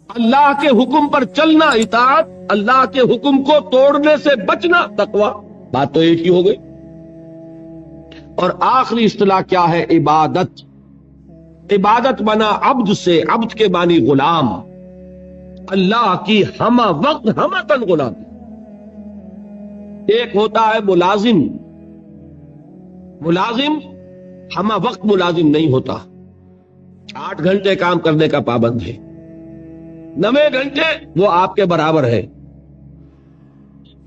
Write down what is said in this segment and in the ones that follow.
اللہ کے حکم پر چلنا اطاعت، اللہ کے حکم کو توڑنے سے بچنا تقوی. بات تو ایک ہی ہو گئی. اور آخری اصطلاح کیا ہے؟ عبادت. عبادت بنا عبد سے، عبد کے معنی غلام، اللہ کی ہمہ وقت ہمہ تن غلام. ایک ہوتا ہے ملازم، ملازم ہمہ وقت ملازم نہیں ہوتا، 8 گھنٹے کام کرنے کا پابند ہے، 9 گھنٹے وہ آپ کے برابر ہے.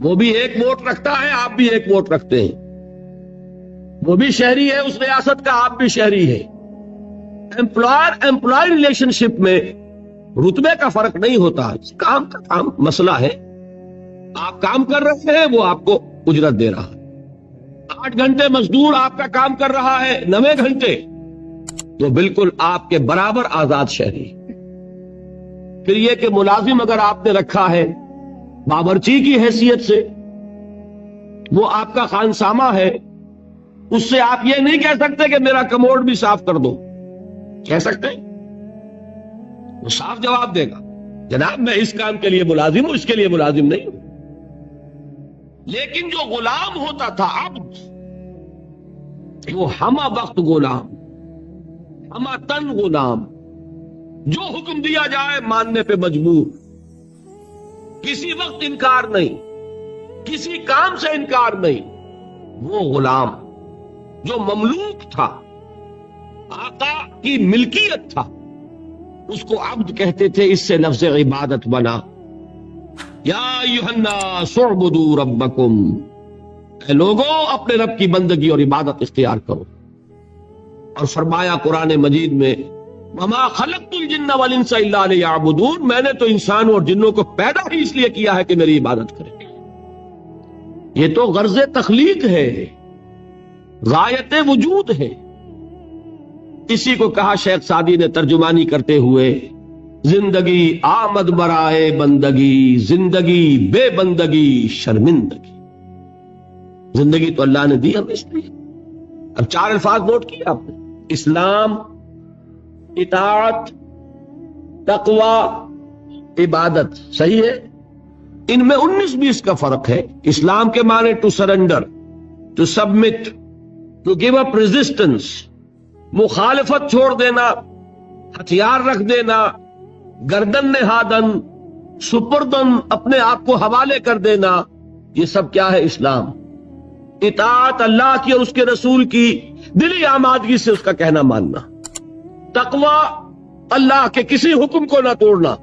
وہ بھی 1 ووٹ رکھتا ہے، آپ بھی 1 ووٹ رکھتے ہیں. وہ بھی شہری ہے اس ریاست کا، آپ بھی شہری ہے. امپلائر امپلائی ریلیشن شپ میں رتبے کا فرق نہیں ہوتا، کام کا کام مسئلہ ہے. آپ کام کر رہے ہیں، وہ آپ کو اجرت دے رہا ہے. 8 گھنٹے مزدور آپ کا کام کر رہا ہے، 9 گھنٹے، تو بالکل آپ کے برابر آزاد شہری. پھر یہ کہ ملازم اگر آپ نے رکھا ہے باورچی کی حیثیت سے، وہ آپ کا خانسامہ ہے، اس سے آپ یہ نہیں کہہ سکتے کہ میرا کموڈ بھی صاف کر دو. کہہ سکتے ہیں؟ وہ صاف جواب دے گا، جناب میں اس کام کے لیے ملازم ہوں، اس کے لیے ملازم نہیں ہوں. لیکن جو غلام ہوتا تھا عبد، وہ ہمہ وقت غلام، ہمہ تن غلام، جو حکم دیا جائے ماننے پہ مجبور، کسی وقت انکار نہیں، کسی کام سے انکار نہیں. وہ غلام جو مملوک تھا، آقا کی ملکیت تھا، اس کو عبد کہتے تھے. اس سے لفظ عبادت بنا. یا ایھا الناس اعبدوا ربکم، اے لوگوں اپنے رب کی بندگی اور عبادت اختیار کرو. اور فرمایا قرآن مجید میں وما خلقت الجن والانس الا لیعبدون، میں نے تو انسانوں اور جنوں کو پیدا ہی اس لیے کیا ہے کہ میری عبادت کریں. یہ تو غرض تخلیق ہے، غایت وجود ہے. اسی کو کہا شیخ سعدی نے ترجمانی کرتے ہوئے، زندگی آمد برائے بندگی، زندگی بے بندگی شرمندگی. زندگی تو اللہ نے دی ہمیں اس لیے. اب 4 الفاظ نوٹ کیے آپ نے: اسلام، اطاعت، تقوی، عبادت. صحیح ہے؟ ان میں 19-20 کا فرق ہے. اسلام کے معنی to surrender, to submit, to give up resistance, مخالفت چھوڑ دینا، ہتھیار رکھ دینا، گردن نہادن، سپردن، اپنے آپ کو حوالے کر دینا. یہ سب کیا ہے؟ اسلام. اطاعت اللہ کی اور اس کے رسول کی دلی آمادگی سے اس کا کہنا ماننا. تقوی اللہ کے کسی حکم کو نہ توڑنا،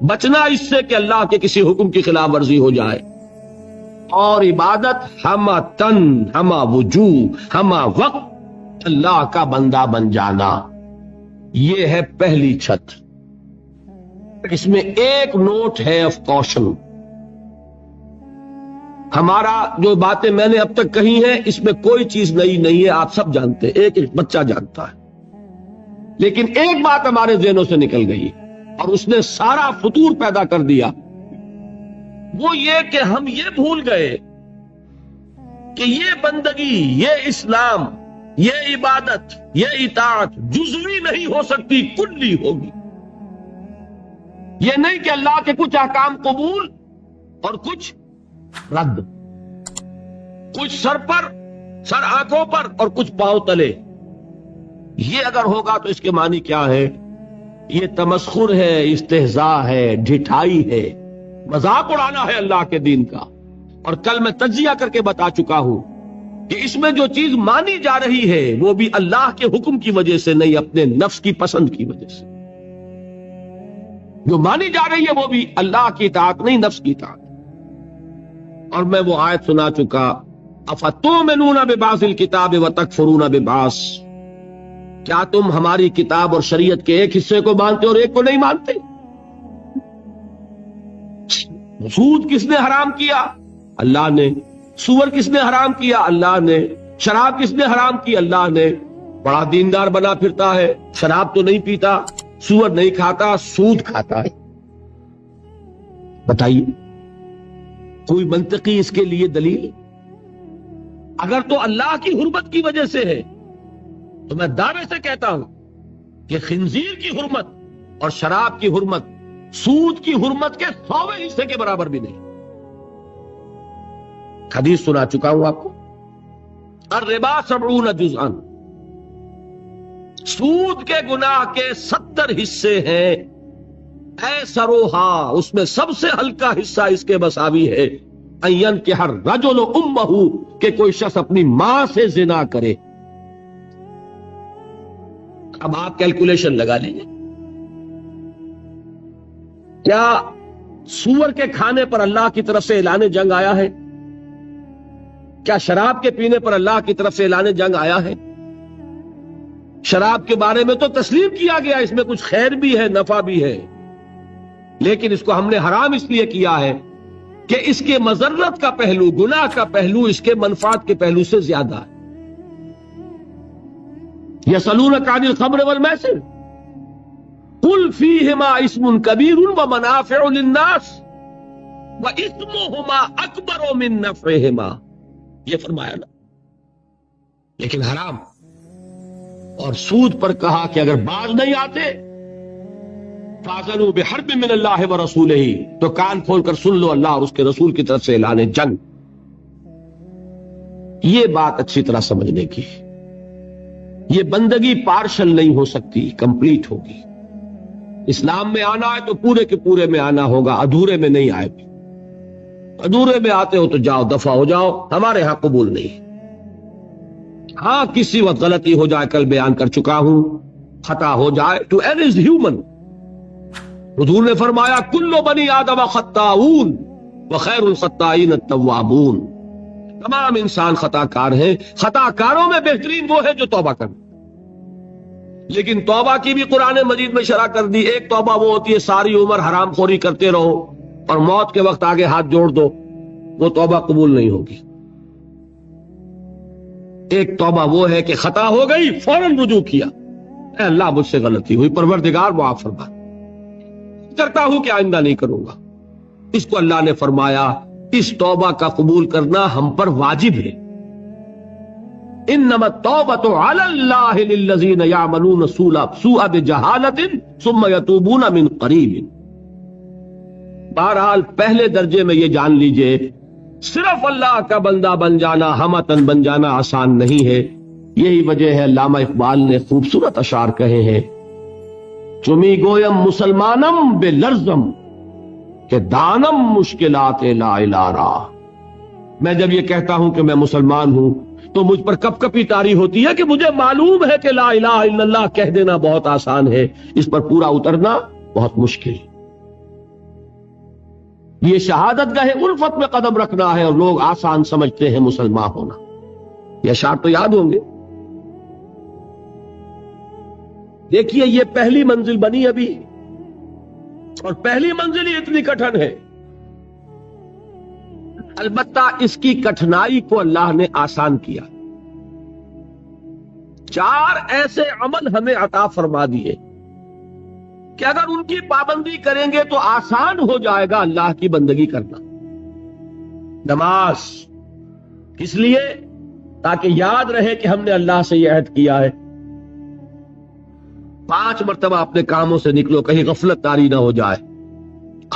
بچنا اس سے کہ اللہ کے کسی حکم کی خلاف ورزی ہو جائے. اور عبادت ہمہ تن، ہمہ وجوہ، ہمہ وقت اللہ کا بندہ بن جانا. یہ ہے پہلی چھت. اس میں ایک نوٹ ہے آف کوشن. ہمارا جو باتیں میں نے اب تک کہی ہیں اس میں کوئی چیز نئی نہیں ہے، آپ سب جانتے ہیں، ایک ایک بچہ جانتا ہے. لیکن ایک بات ہمارے ذہنوں سے نکل گئی اور اس نے سارا فطور پیدا کر دیا. وہ یہ کہ ہم یہ بھول گئے کہ یہ بندگی، یہ اسلام، یہ عبادت، یہ اطاعت جزوی نہیں ہو سکتی، کلی ہوگی. یہ نہیں کہ اللہ کے کچھ احکام قبول اور کچھ رد، کچھ سر پر، سر آنکھوں پر اور کچھ پاؤں تلے. یہ اگر ہوگا تو اس کے معنی کیا ہے؟ یہ تمسخر ہے، استہزاء ہے، ڈھٹائی ہے، مذاق اڑانا ہے اللہ کے دین کا. اور کل میں تجزیہ کر کے بتا چکا ہوں کہ اس میں جو چیز مانی جا رہی ہے وہ بھی اللہ کے حکم کی وجہ سے نہیں، اپنے نفس کی پسند کی وجہ سے. جو مانی جا رہی ہے وہ بھی اللہ کی اطاعت نہیں، نفس کی اطاعت. اور میں وہ آیت سنا چکا، افتؤمنون ببعض الکتاب وتکفرون ببعض، کیا تم ہماری کتاب اور شریعت کے ایک حصے کو مانتے اور ایک کو نہیں مانتے؟ سود کس نے حرام کیا؟ اللہ نے. سور کس نے حرام کیا؟ اللہ نے. شراب کس نے حرام کی؟ اللہ نے. بڑا دیندار بنا پھرتا ہے، شراب تو نہیں پیتا، سور نہیں کھاتا، سود کھاتا ہے. بتائیے کوئی منطقی اس کے لیے دلیل؟ اگر تو اللہ کی حرمت کی وجہ سے ہے تو میں دعوے سے کہتا ہوں کہ خنزیر کی حرمت اور شراب کی حرمت سود کی حرمت کے 100ویں حصے کے برابر بھی نہیں. حدیث سنا چکا ہوں آپ کو. الربا 70 جزءا، سود کے گناہ کے 70 حصے ہیں. ایسروہا، اس میں سب سے ہلکا حصہ اس کے مساوی ہے ان ينكح الرجل امہ، کہ کوئی شخص اپنی ماں سے زنا کرے. اب آپ کیلکولیشن لگا لیجیے، کیا سور کے کھانے پر اللہ کی طرف سے اعلان جنگ آیا ہے؟ کیا شراب کے پینے پر اللہ کی طرف سے اعلان جنگ آیا ہے؟ شراب کے بارے میں تو تسلیم کیا گیا اس میں کچھ خیر بھی ہے، نفع بھی ہے، لیکن اس کو ہم نے حرام اس لیے کیا ہے کہ اس کے مضرت کا پہلو، گناہ کا پہلو اس کے منفعت کے پہلو سے زیادہ ہے. یسألونک عن الخمر والمیسر قل فیہما اسم کبیر ومنافع للناس واسمہما اکبر من نفعہما، یہ فرمایا نا. لیکن حرام اور سود پر کہا کہ اگر باز نہیں آتے فاذنوا بحرب من اللہ ورسولہ، تو کان کھول کر سن لو اللہ اور اس کے رسول کی طرف سے اعلان جنگ. یہ بات اچھی طرح سمجھنے کی. یہ بندگی پارشل نہیں ہو سکتی، کمپلیٹ ہوگی. اسلام میں آنا ہے تو پورے کے پورے میں آنا ہوگا، ادھورے میں نہیں آئے. ادھورے میں آتے ہو تو جاؤ، دفع ہو جاؤ، ہمارے ہاں قبول نہیں. ہاں کسی وقت غلطی ہو جائے، کل بیان کر چکا ہوں، خطا ہو جائے، ٹو ایرر از ہیومن. حضور نے فرمایا کل بنی آدم خطاؤون وخیر الخطائین التوابون، تمام انسان خطا کار ہیں، خطا کاروں میں بہترین وہ ہے جو توبہ کر. لیکن توبہ کی بھی قرآن مجید میں شرح کر دی. ایک توبہ وہ ہوتی ہے ساری عمر حرام خوری کرتے رہو اور موت کے وقت آگے ہاتھ جوڑ دو، وہ توبہ قبول نہیں ہوگی. ایک توبہ وہ ہے کہ خطا ہو گئی فوراً رجوع کیا، اے اللہ مجھ سے غلطی ہوئی، پروردگار معاف فرما، کرتا ہوں کہ آئندہ نہیں کروں گا. اس کو اللہ نے فرمایا اس توبہ کا قبول کرنا ہم پر واجب ہے. انما التوبۃ علی اللہ للذین یعملون السوء بجہالۃ ثم یتوبون من قریب. بہرحال پہلے درجے میں یہ جان لیجئے صرف اللہ کا بندہ بن جانا، ہمتن بن جانا آسان نہیں ہے. یہی وجہ ہے علامہ اقبال نے خوبصورت اشعار کہے ہیں، چمی گویم مسلمانم بے لرزم کہ دانم مشکلات لا الہ را. میں جب یہ کہتا ہوں کہ میں مسلمان ہوں تو مجھ پر کپ کپی طاری ہوتی ہے کہ مجھے معلوم ہے کہ لا الہ الا اللہ کہہ دینا بہت آسان ہے، اس پر پورا اترنا بہت مشکل. یہ شہادت گاہ الفت میں قدم رکھنا ہے اور لوگ آسان سمجھتے ہیں مسلمان ہونا. یہ اشعار تو یاد ہوں گے. دیکھیے یہ پہلی منزل بنی ابھی، اور پہلی منزل ہی اتنی کٹھن ہے. البتہ اس کی کٹھنائی کو اللہ نے آسان کیا. 4 ایسے عمل ہمیں عطا فرما دیے کہ اگر ان کی پابندی کریں گے تو آسان ہو جائے گا اللہ کی بندگی کرنا. نماز اس لیے تاکہ یاد رہے کہ ہم نے اللہ سے یہ عہد کیا ہے. 5 مرتبہ اپنے کاموں سے نکلو، کہیں غفلت طاری نہ ہو جائے.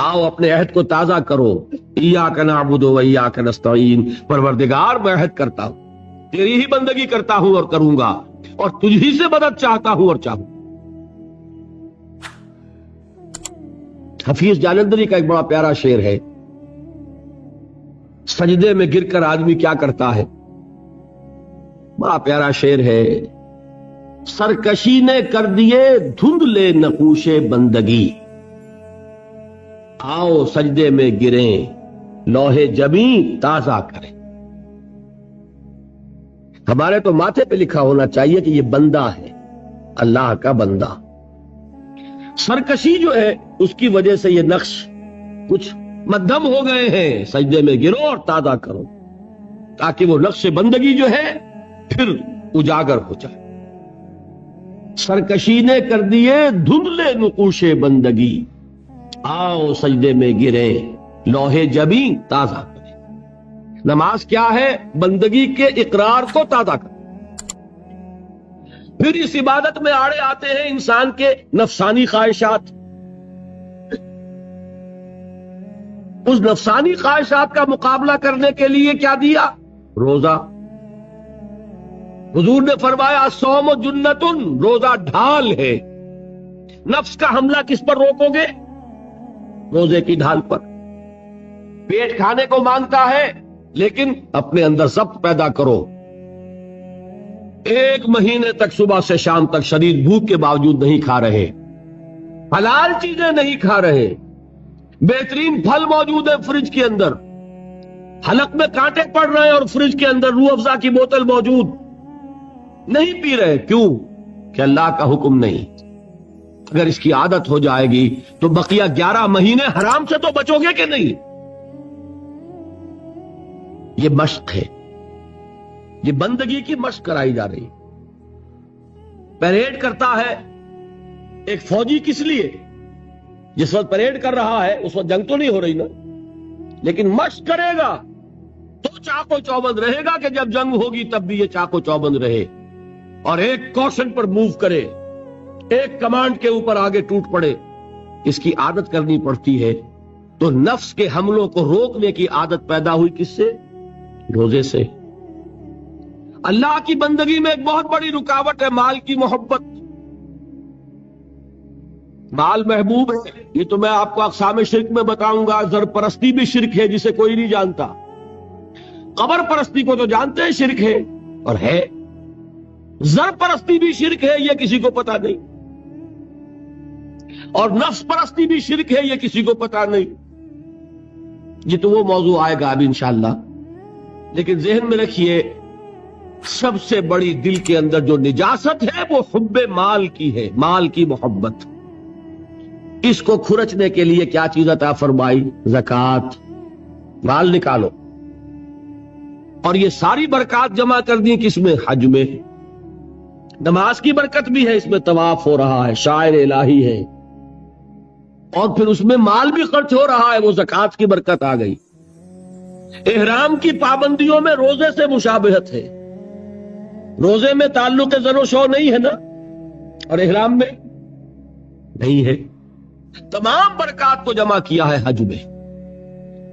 آؤ اپنے عہد کو تازہ کرو. ایاک نعبد و ایاک نستعین، پروردگار میں عہد کرتا ہوں، تیری ہی بندگی کرتا ہوں اور کروں گا، اور تجھی سے مدد چاہتا ہوں اور چاہوں. حفیظ جالندری کا ایک بڑا پیارا شعر ہے، سجدے میں گر کر آدمی کیا کرتا ہے. بڑا پیارا شعر ہے. سرکشی نے کر دیے دھندلے نقوش بندگی، آؤ سجدے میں گریں لوہے جبیں تازہ کریں. ہمارے تو ماتھے پہ لکھا ہونا چاہیے کہ یہ بندہ ہے، اللہ کا بندہ. سرکشی جو ہے اس کی وجہ سے یہ نقش کچھ مدھم ہو گئے ہیں. سجدے میں گرو اور تازہ کرو تاکہ وہ نقش بندگی جو ہے پھر اجاگر ہو جائے. سرکشی نے کر دیے دھندلے نقوش بندگی، آؤ سجدے میں گریں لوہے جبیں تازہ کریں. نماز کیا ہے؟ بندگی کے اقرار کو تازہ کریں. پھر اس عبادت میں آڑے آتے ہیں انسان کے نفسانی خواہشات. اس نفسانی خواہشات کا مقابلہ کرنے کے لیے کیا دیا؟ روزہ۔ حضور نے فرمایا الصوم جنۃ، روزہ ڈھال ہے۔ نفس کا حملہ کس پر روکو گے؟ روزے کی ڈھال پر۔ پیٹ کھانے کو مانگتا ہے لیکن اپنے اندر ضبط پیدا کرو۔ 1 مہینے تک صبح سے شام تک شدید بھوک کے باوجود نہیں کھا رہے، حلال چیزیں نہیں کھا رہے، بہترین پھل موجود ہے فریج کے اندر، حلق میں کانٹے پڑ رہے ہیں اور فریج کے اندر روح افزا کی بوتل موجود، نہیں پی رہے، کیوں؟ کہ اللہ کا حکم نہیں۔ اگر اس کی عادت ہو جائے گی تو بقیہ 11 مہینے حرام سے تو بچو گے کہ نہیں؟ یہ مشق ہے، یہ بندگی کی مشق کرائی جا رہی۔ پریڈ کرتا ہے ایک فوجی کس لیے؟ جس وقت پریڈ کر رہا ہے اس وقت جنگ تو نہیں ہو رہی نا، لیکن مشق کرے گا تو چاق و چوبند رہے گا کہ جب جنگ ہوگی تب بھی یہ چاق و چوبند رہے اور ایک کوشن پر موو کرے، ایک کمانڈ کے اوپر آگے ٹوٹ پڑے۔ اس کی عادت کرنی پڑتی ہے۔ تو نفس کے حملوں کو روکنے کی عادت پیدا ہوئی کس سے؟ روزے سے۔ اللہ کی بندگی میں ایک بہت بڑی رکاوٹ ہے مال کی محبت۔ مال محبوب ہے، یہ تو میں آپ کو اقسام شرک میں بتاؤں گا۔ زر پرستی بھی شرک ہے جسے کوئی نہیں جانتا، قبر پرستی کو تو جانتے ہیں شرک ہے اور ہے، زر پرستی بھی شرک ہے یہ کسی کو پتا نہیں، اور نفس پرستی بھی شرک ہے یہ کسی کو پتا نہیں۔ یہ تو وہ موضوع آئے گا اب انشاءاللہ، لیکن ذہن میں رکھیے سب سے بڑی دل کے اندر جو نجاست ہے وہ حب مال کی ہے، مال کی محبت۔ اس کو کھرچنے کے لیے کیا چیز عطا فرمائی؟ زکوٰۃ۔ مال نکالو، اور یہ ساری برکات جمع کر دی کس میں؟ حج میں۔ نماز کی برکت بھی ہے، اس میں طواف ہو رہا ہے، شاعر الہی ہے، اور پھر اس میں مال بھی خرچ ہو رہا ہے، وہ زکوٰۃ کی برکت آ گئی۔ احرام کی پابندیوں میں روزے سے مشابہت ہے، روزے میں تعلق زن و شو نہیں ہے نا، اور احرام میں نہیں ہے۔ تمام برکات کو جمع کیا ہے حج میں۔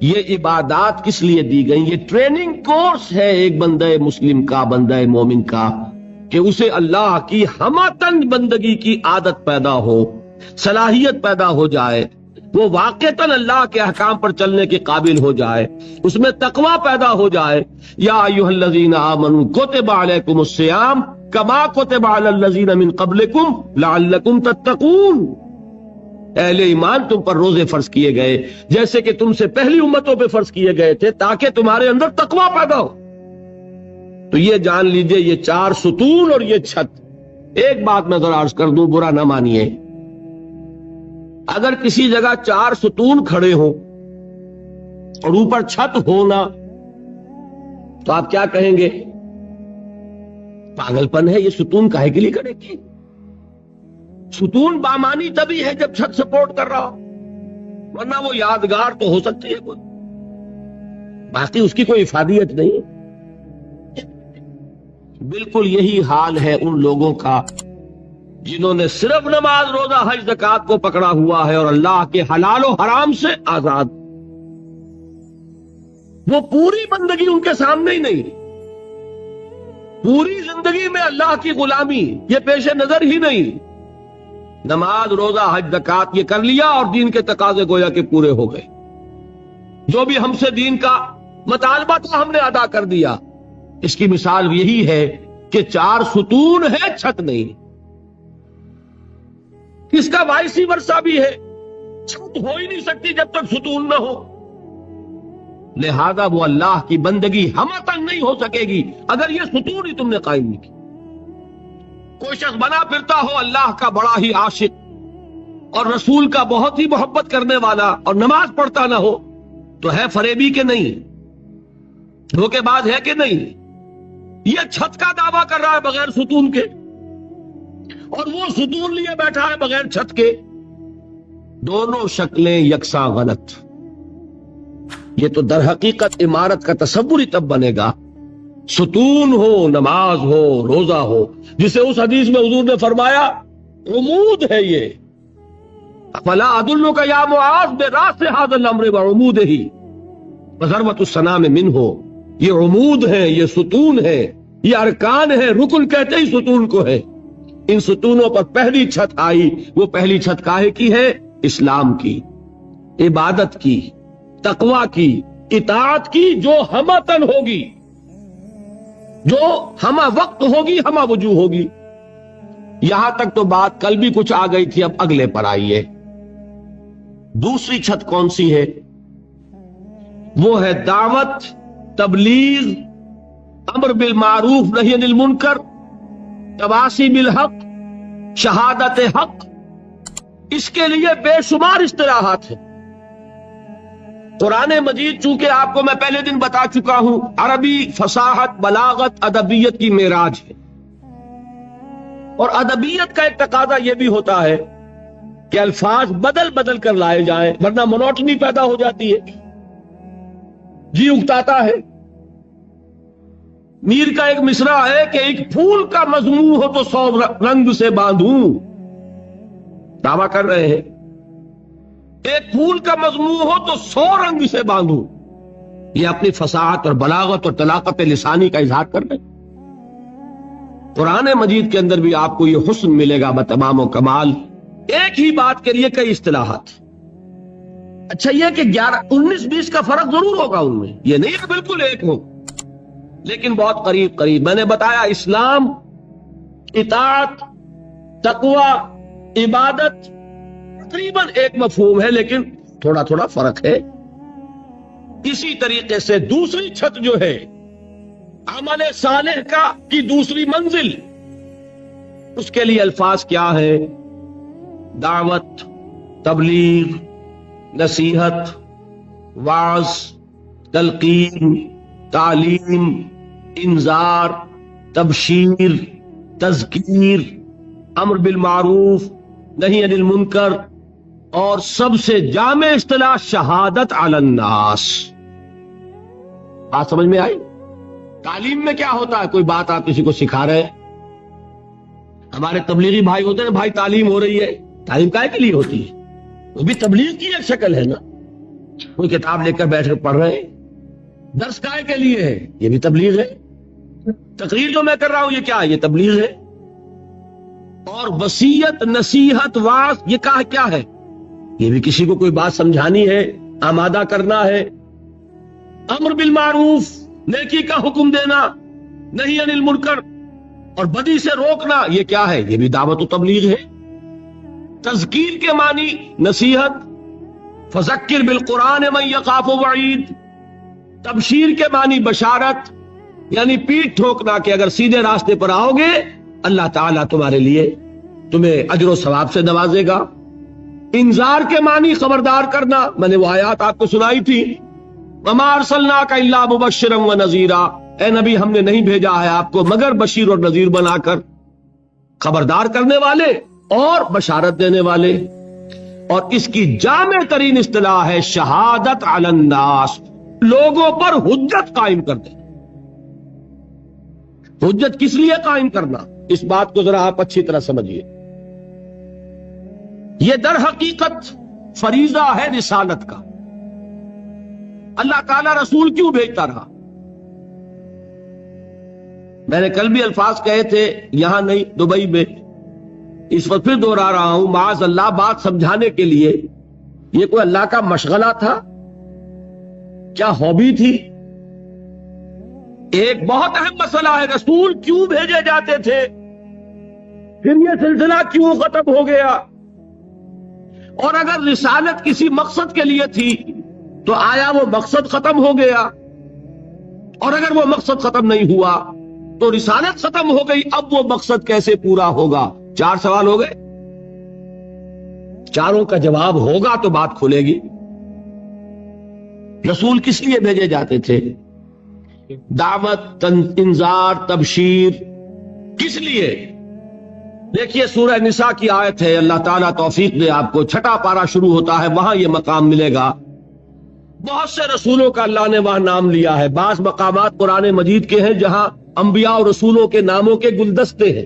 یہ عبادات کس لیے دی گئی؟ یہ ٹریننگ کورس ہے ایک بندہ مسلم کا، بندہ مومن کا، کہ اسے اللہ کی ہمہ بندگی کی عادت پیدا ہو، صلاحیت پیدا ہو جائے، وہ واقعتاً اللہ کے احکام پر چلنے کے قابل ہو جائے، اس میں تقوی پیدا ہو جائے۔ یا ایھا الذین آمنوا کتب علیکم الصیام کما کتب علی الذین من قبلکم لعلکم تتقون۔ اہل ایمان تم پر روزے فرض کیے گئے جیسے کہ تم سے پہلی امتوں پہ فرض کیے گئے تھے، تاکہ تمہارے اندر تقوی پیدا ہو۔ تو یہ جان لیجئے یہ 4 ستون اور یہ چھت۔ ایک بات میں ذرا عرض کر دوں، برا نہ مانیے، اگر کسی جگہ 4 ستون کھڑے ہوں اور اوپر چھت ہونا تو آپ کیا کہیں گے؟ پاگل پن ہے، یہ ستون کاہے کے لیے کھڑے کیے؟ ستون بامانی تبھی ہے جب چھت سپورٹ کر رہا ہو، ورنہ وہ یادگار تو ہو سکتی ہے کوئی، باقی اس کی کوئی افادیت نہیں۔ بالکل یہی حال ہے ان لوگوں کا جنہوں نے صرف نماز روزہ حج زکوٰۃ کو پکڑا ہوا ہے اور اللہ کے حلال و حرام سے آزاد۔ وہ پوری بندگی ان کے سامنے ہی نہیں، پوری زندگی میں اللہ کی غلامی یہ پیش نظر ہی نہیں۔ نماز روزہ حج زکوٰۃ یہ کر لیا اور دین کے تقاضے گویا کہ پورے ہو گئے، جو بھی ہم سے دین کا مطالبہ تھا ہم نے ادا کر دیا۔ اس کی مثال یہی ہے کہ 4 ستون ہے، چھت نہیں۔ اس کا وائسی ورثہ بھی ہے، چھت ہو ہی نہیں سکتی جب تک ستون نہ ہو، لہذا وہ اللہ کی بندگی ہمتن نہیں ہو سکے گی اگر یہ ستون ہی تم نے قائم نہیں کی۔ کوئی شخص بنا پھرتا ہو اللہ کا بڑا ہی عاشق اور رسول کا بہت ہی محبت کرنے والا اور نماز پڑھتا نہ ہو تو ہے فریبی کہ نہیں؟ دھوکے باز ہے کہ نہیں؟ یہ چھت کا دعویٰ کر رہا ہے بغیر ستون کے، اور وہ ستون لیے بیٹھا ہے بغیر چھت کے۔ دونوں شکلیں یکساں غلط۔ یہ تو در حقیقت عمارت کا تصور ہی تب بنے گا ستون ہو، نماز ہو، روزہ ہو، جسے اس حدیث میں حضور نے فرمایا عمود ہے یہ، فلا ادلک یا معاذ براس ھذا الامر وعمودہ وذروۃ السنام منہ، یہ عمود ہے، یہ ستون ہے، یہ ارکان ہے، رکن کہتے ہی ستون کو ہے۔ ان ستونوں پر پہلی چھت آئی، وہ پہلی چھت کاہے کی ہے؟ اسلام کی، عبادت کی، تقوی کی، اطاعت کی، جو ہمتن ہوگی، جو ہمہ وقت ہوگی، ہمہ وجوہ ہوگی۔ یہاں تک تو بات کل بھی کچھ آ گئی تھی، اب اگلے پر آئیے۔ دوسری چھت کون سی ہے؟ وہ ہے دعوت، تبلیغ، امر بالمعروف نہی عن المنکر، تواصی بالحق، شہادت حق۔ اس کے لیے بے شمار اصطلاحات ہیں۔ قرآن مجید چونکہ آپ کو میں پہلے دن بتا چکا ہوں عربی فصاحت، بلاغت، ادبیت کی معراج ہے، اور ادبیت کا ایک تقاضا یہ بھی ہوتا ہے کہ الفاظ بدل بدل کر لائے جائیں، ورنہ مونوٹنی پیدا ہو جاتی ہے، جی اکتاتا ہے۔ میر کا ایک مصرع ہے کہ ایک پھول کا مضمون ہو تو 100 رنگ سے باندھوں، دعویٰ کر رہے ہیں ایک پھول کا مضمون ہو تو 100 رنگ سے باندھوں۔ یہ اپنی فصاحت اور بلاغت اور طلاقت لسانی کا اظہار کر رہے ہیں۔ قرآن مجید کے اندر بھی آپ کو یہ حسن ملے گا بتمام و کمال، ایک ہی بات کے لیے کئی اصطلاحات۔ اچھا یہ کہ 19-20 کا فرق ضرور ہوگا ان میں، یہ نہیں کہ بالکل ایک ہو، لیکن بہت قریب قریب۔ میں نے بتایا اسلام، اطاعت، تقوی، عبادت تقریباً ایک مفہوم ہے، لیکن تھوڑا تھوڑا فرق ہے۔ اسی طریقے سے دوسری چھت جو ہے عمل صالح کی دوسری منزل، اس کے لیے الفاظ کیا ہے؟ دعوت، تبلیغ، نصیحت، وعظ، تلقین، تعلیم، انذار، تبشیر، تذکیر، امر بالمعروف نہی عن المنکر، اور سب سے جامع اصطلاح شہادت علی الناس۔ بات سمجھ میں آئی؟ تعلیم میں کیا ہوتا ہے؟ کوئی بات آپ کسی کو سکھا رہے ہیں، ہمارے تبلیغی بھائی ہوتے ہیں، بھائی تعلیم ہو رہی ہے، تعلیم کائے کے لیے ہوتی ہے؟ وہ بھی تبلیغ کی ایک شکل ہے نا، کوئی کتاب لے کر بیٹھ کر پڑھ رہے ہیں، درس کائے کے لیے ہے؟ یہ بھی تبلیغ ہے۔ تقریر جو میں کر رہا ہوں یہ کیا ہے؟ یہ تبلیغ ہے۔ اور وصیت، نصیحت، وعظ یہ کیا ہے؟ یہ بھی کسی کو کوئی بات سمجھانی ہے، آمادہ کرنا ہے۔ امر بالمعروف، نیکی کا حکم دینا، نہی عن المنکر، اور بدی سے روکنا، یہ کیا ہے؟ یہ بھی دعوت و تبلیغ ہے۔ تذکیر کے معنی نصیحت، فذکر بالقرآن من یخاف وعید۔ تبشیر کے معنی بشارت، یعنی پیٹھ ٹھوکنا کہ اگر سیدھے راستے پر آؤ گے اللہ تعالیٰ تمہارے لیے تمہیں اجر و ثواب سے نوازے گا۔ انذار کے معنی خبردار کرنا، میں نے وہ آیات آپ کو سنائی تھی، وما ارسلناک الا مبشرا ونذیرا، اے نبی ہم نے نہیں بھیجا ہے آپ کو مگر بشیر اور نذیر بنا کر، خبردار کرنے والے اور بشارت دینے والے۔ اور اس کی جامع ترین اصطلاح ہے شہادت علی الناس، لوگوں پر حجت قائم کر دیں۔ حجت کس لیے قائم کرنا؟ اس بات کو ذرا آپ اچھی طرح سمجھیے۔ یہ در حقیقت فریضہ ہے رسالت کا۔ اللہ تعالیٰ رسول کیوں بھیجتا رہا؟ میں نے کل بھی الفاظ کہے تھے، یہاں نہیں دبئی میں، اس وقت پھر دوہرا رہا ہوں، معاذ اللہ بات سمجھانے کے لیے، یہ کوئی اللہ کا مشغلہ تھا؟ کیا ہابی تھی؟ ایک بہت اہم مسئلہ ہے، رسول کیوں بھیجے جاتے تھے، پھر یہ سلسلہ کیوں ختم ہو گیا؟ اور اگر رسالت کسی مقصد کے لیے تھی تو آیا وہ مقصد ختم ہو گیا؟ اور اگر وہ مقصد ختم نہیں ہوا تو رسالت ختم ہو گئی، اب وہ مقصد کیسے پورا ہوگا؟ 4 سوال ہو گئے، چاروں کا جواب ہوگا تو بات کھلے گی۔ رسول کس لیے بھیجے جاتے تھے؟ دعوت، انذار، تبشیر، کس لیے؟ دیکھیے سورہ نساء کی آیت ہے، اللہ تعالیٰ توفیق دے آپ کو، 6واں پارہ شروع ہوتا ہے، وہاں یہ مقام ملے گا۔ بہت سے رسولوں کا اللہ نے وہاں نام لیا ہے، بعض مقامات قرآن مجید کے ہیں جہاں انبیاء اور رسولوں کے ناموں کے گلدستے ہیں۔